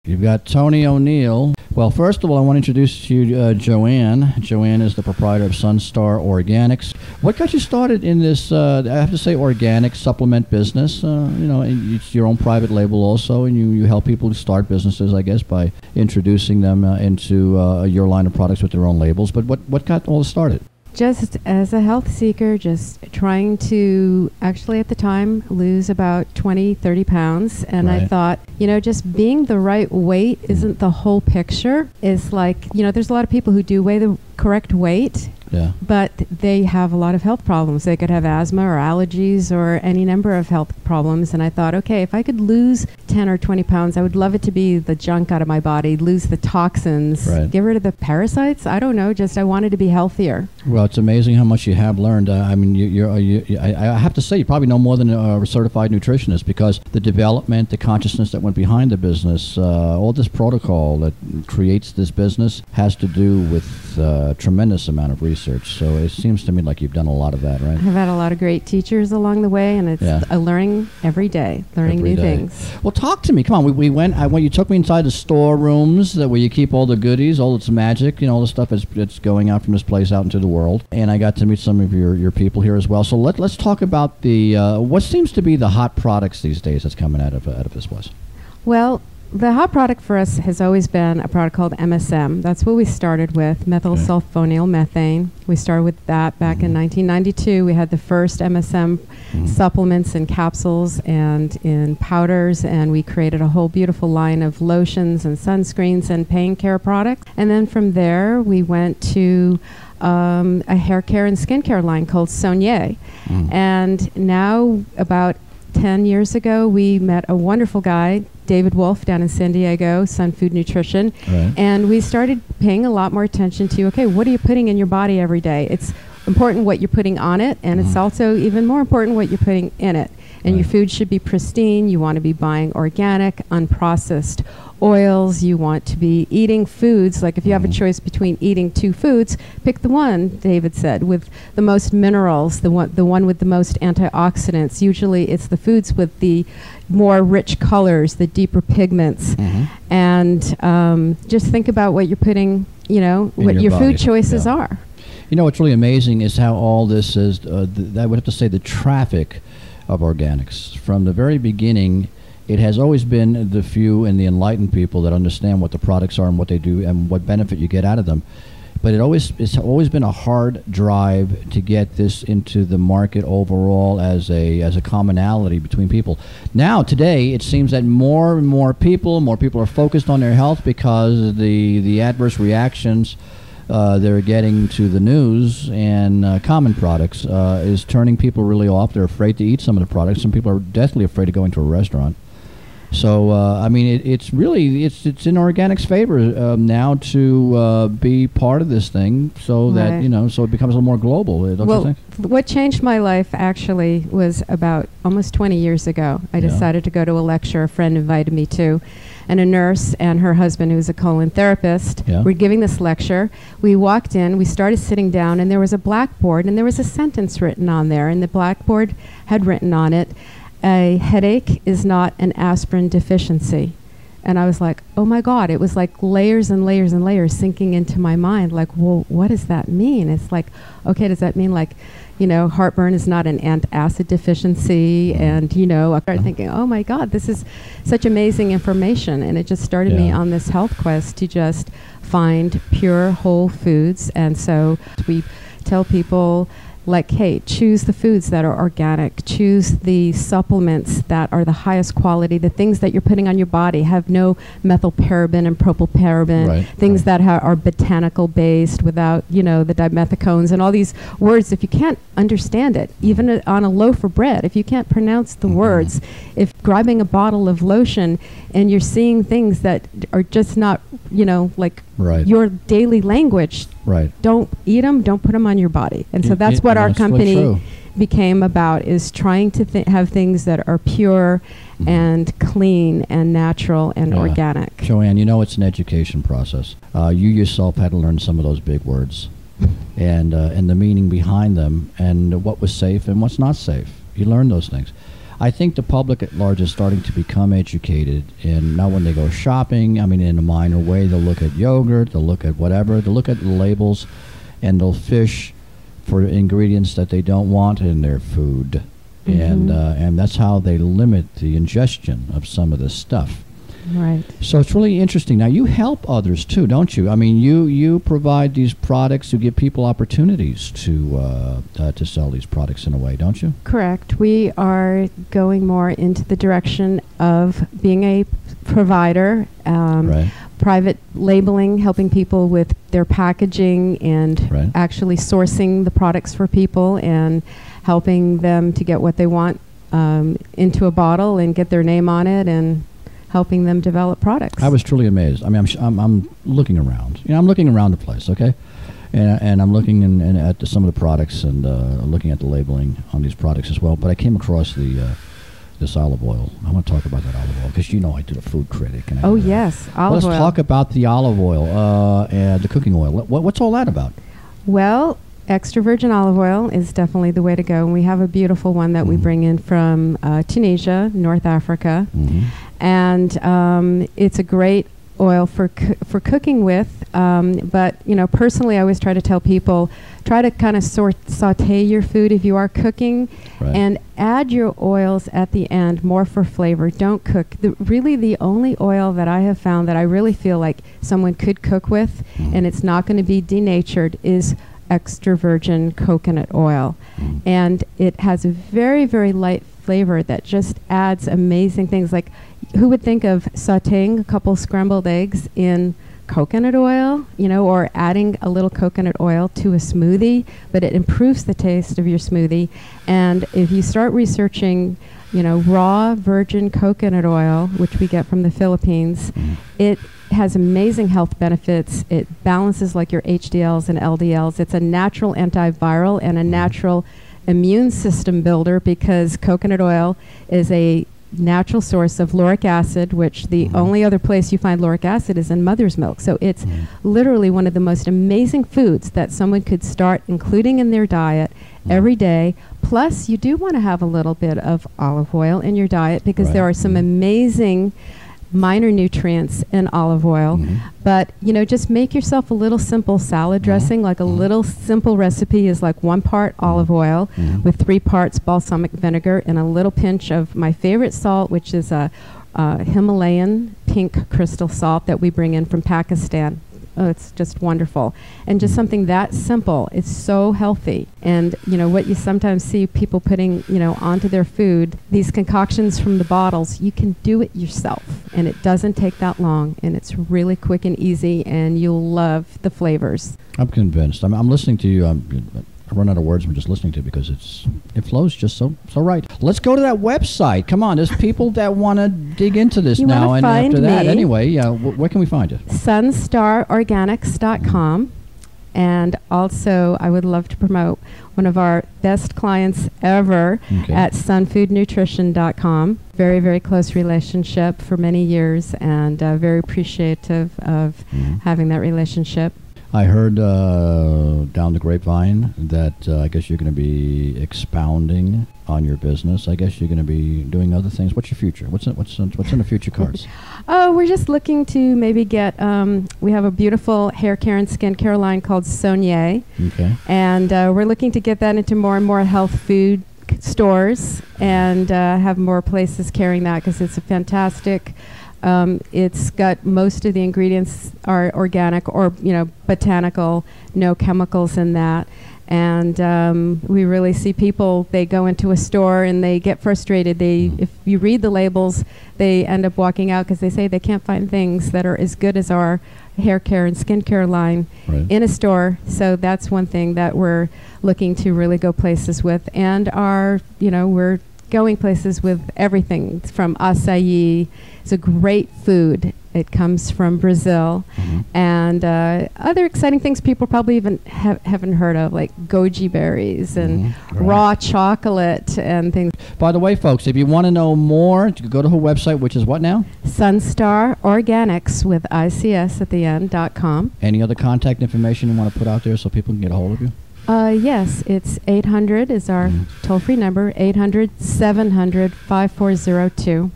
You've got Tony O'Neill. Well, first of all, I want to introduce you JoAnn. JoAnn is the proprietor of Sunstar Organics. What got you started in this, I have to say, organic supplement business? It's your own private label also, and you help people start businesses, I guess, by introducing them into your line of products with their own labels. But what got all this started? Just as a health seeker, just trying to actually at the time lose about 20, 30 pounds. And Right. I thought, just being the right weight isn't the whole picture. It's like, there's a lot of people who do weigh the correct weight, Yeah. but they have a lot of health problems. They could have asthma or allergies or any number of health problems. And I thought, okay, if I could lose 10 or 20 pounds, I would love it to be the junk out of my body, lose the toxins, Right. get rid of the parasites. I don't know, just I wanted to be healthier. Well, it's amazing how much you have learned. I have to say, you probably know more than a certified nutritionist, because the development, the consciousness that went behind the business, all this protocol that creates this business has to do with a tremendous amount of research. So it seems to me like you've done a lot of that, right? I've had a lot of great teachers along the way, and it's a learning every day, learning Every new day. things. Well, talk to me. Come on. You took me inside the storerooms where you keep all the goodies, all its magic, all the stuff that's going out from this place out into the world. And I got to meet some of your people here as well. So let's talk about the what seems to be the hot products these days that's coming out of this place. Well, the hot product for us has always been a product called MSM. That's what we started with, methylsulfonyl methane. We started with that back in 1992. We had the first MSM supplements in capsules and in powders, and we created a whole beautiful line of lotions and sunscreens and pain care products. And then from there, we went to a hair care and skincare line called Sonier. And now, about 10 years ago, we met a wonderful guy, David Wolf, down in San Diego, Sun Food Nutrition. Right. And we started paying a lot more attention to, okay, what are you putting in your body every day? It's important what you're putting on it, and it's also even more important what you're putting in it. And your food should be pristine. You want to be buying organic, unprocessed oils. You want to be eating foods. Like if you have a choice between eating two foods, pick the one, David said, with the most minerals, the one with the most antioxidants. Usually it's the foods with the more rich colors, the deeper pigments. And just think about what you're putting, what your food choices are. What's really amazing is how all this is, I would have to say, the traffic of organics. From the very beginning, it has always been the few and the enlightened people that understand what the products are and what they do and what benefit you get out of them. But it's always been a hard drive to get this into the market overall as a commonality between people. Now, today, it seems that more and more people are focused on their health because the adverse reactions they're getting to the news and common products is turning people really off. They're afraid to eat some of the products. Some people are deathly afraid of going to a restaurant. So, it's really, it's in organic's favor now to be part of this thing so that, so it becomes a little more global, don't you think? What changed my life actually was about almost 20 years ago. I decided to go to a lecture a friend invited me to, and a nurse and her husband, who's a colon therapist, were giving this lecture. We walked in, we started sitting down, and there was a blackboard, and there was a sentence written on there, and the blackboard had written on it, "A headache is not an aspirin deficiency." And I was like, oh my God, it was like layers and layers and layers sinking into my mind. Like, well, what does that mean? It's like, okay, does that mean like, heartburn is not an antacid deficiency? And, I started thinking, oh my God, this is such amazing information. And it just started me on this health quest to just find pure whole foods. And so we tell people, like, hey, choose the foods that are organic, choose the supplements that are the highest quality, the things that you're putting on your body have no methylparaben and propylparaben, things that are botanical based without, the dimethicones and all these words. If you can't understand it, even on a loaf of bread, if you can't pronounce the words, if grabbing a bottle of lotion and you're seeing things that are just not, your daily language, don't eat them, don't put them on your body. And so that's what our company became about, is trying to have things that are pure and clean and natural and organic. JoAnn, it's an education process. You yourself had to learn some of those big words and the meaning behind them and what was safe and what's not safe. You learn those things. I think the public at large is starting to become educated, and now when they go shopping, I mean, in a minor way, they'll look at yogurt, they'll look at whatever, they'll look at the labels, and they'll fish for ingredients that they don't want in their food. And that's how they limit the ingestion of some of this stuff. Right. So it's really interesting. Now, you help others too, don't you? I mean, you provide these products to give people opportunities to sell these products in a way, don't you? Correct. We are going more into the direction of being a provider, Right. private labeling, helping people with their packaging and Right. actually sourcing the products for people and helping them to get what they want into a bottle and get their name on it, and helping them develop products. I was truly amazed. I mean, I'm looking around. You know, I'm looking around the place, okay? And I'm looking at some of the products and looking at the labeling on these products as well. But I came across this olive oil. I want to talk about that olive oil because you know I do the food critic. And Yes, olive oil. Let's talk about the olive oil and the cooking oil. What's all that about? Well, extra virgin olive oil is definitely the way to go. And we have a beautiful one that we bring in from Tunisia, North Africa. And it's a great oil for cooking with. But, you know, personally, I always try to tell people, try to kind of saute your food if you are cooking, Right. and add your oils at the end more for flavor. Don't cook. Really, the only oil that I have found that I really feel like someone could cook with, and it's not going to be denatured, is extra virgin coconut oil. And it has a very, very light flavor that just adds amazing things. Like, who would think of sauteing a couple scrambled eggs in coconut oil, you know, or adding a little coconut oil to a smoothie? But it improves the taste of your smoothie. And if you start researching, you know, raw virgin coconut oil, which we get from the Philippines, it has amazing health benefits. It balances like your HDLs and LDLs. It's a natural antiviral and a natural immune system builder, because coconut oil is a natural source of lauric acid, which the only other place you find lauric acid is in mother's milk. So it's literally one of the most amazing foods that someone could start including in their diet every day. Plus, you do want to have a little bit of olive oil in your diet, because there are some amazing minor nutrients in olive oil. But, you know, just make yourself a little simple salad dressing. Like a little simple recipe is like 1 part olive oil with 3 parts balsamic vinegar and a little pinch of my favorite salt, which is a Himalayan pink crystal salt that we bring in from Pakistan. Oh, it's just wonderful. And just something that simple. It's so healthy. And, you know, what you sometimes see people putting, you know, onto their food, these concoctions from the bottles, you can do it yourself. And it doesn't take that long. And it's really quick and easy. And you'll love the flavors. I'm convinced. I'm listening to you. I run out of words from just listening to it, because it flows just so right. Let's go to that website. Come on, there's people that want to dig into this now. And after that, anyway, where can we find you? sunstarorganics.com. And also, I would love to promote one of our best clients ever at sunfoodnutrition.com. Very, very close relationship for many years, and very appreciative of having that relationship. I heard down the grapevine that I guess you're going to be expounding on your business. I guess you're going to be doing other things. What's your future? What's in the future cards? Oh, we're just looking to maybe get. We have a beautiful hair care and skincare line called Sonier. Okay. And we're looking to get that into more and more health food stores, and have more places carrying that, because it's a fantastic. It's got most of the ingredients are organic or, you know, botanical, no chemicals in that. And we really see people, they go into a store and they get frustrated. If you read the labels, they end up walking out because they say they can't find things that are as good as our hair care and skincare line in a store. So that's one thing that we're looking to really go places with. And we're going places with everything from acai. It's a great food. It comes from Brazil. And other exciting things people probably even haven't heard of, like goji berries and raw chocolate and things. By the way, folks, if you want to know more, you go to her website, which is what now? Sunstar Organics with ICS at the end.com. Any other contact information you want to put out there so people can get a hold of you? Yes, it's 800 is our toll-free number, 800-700-5402.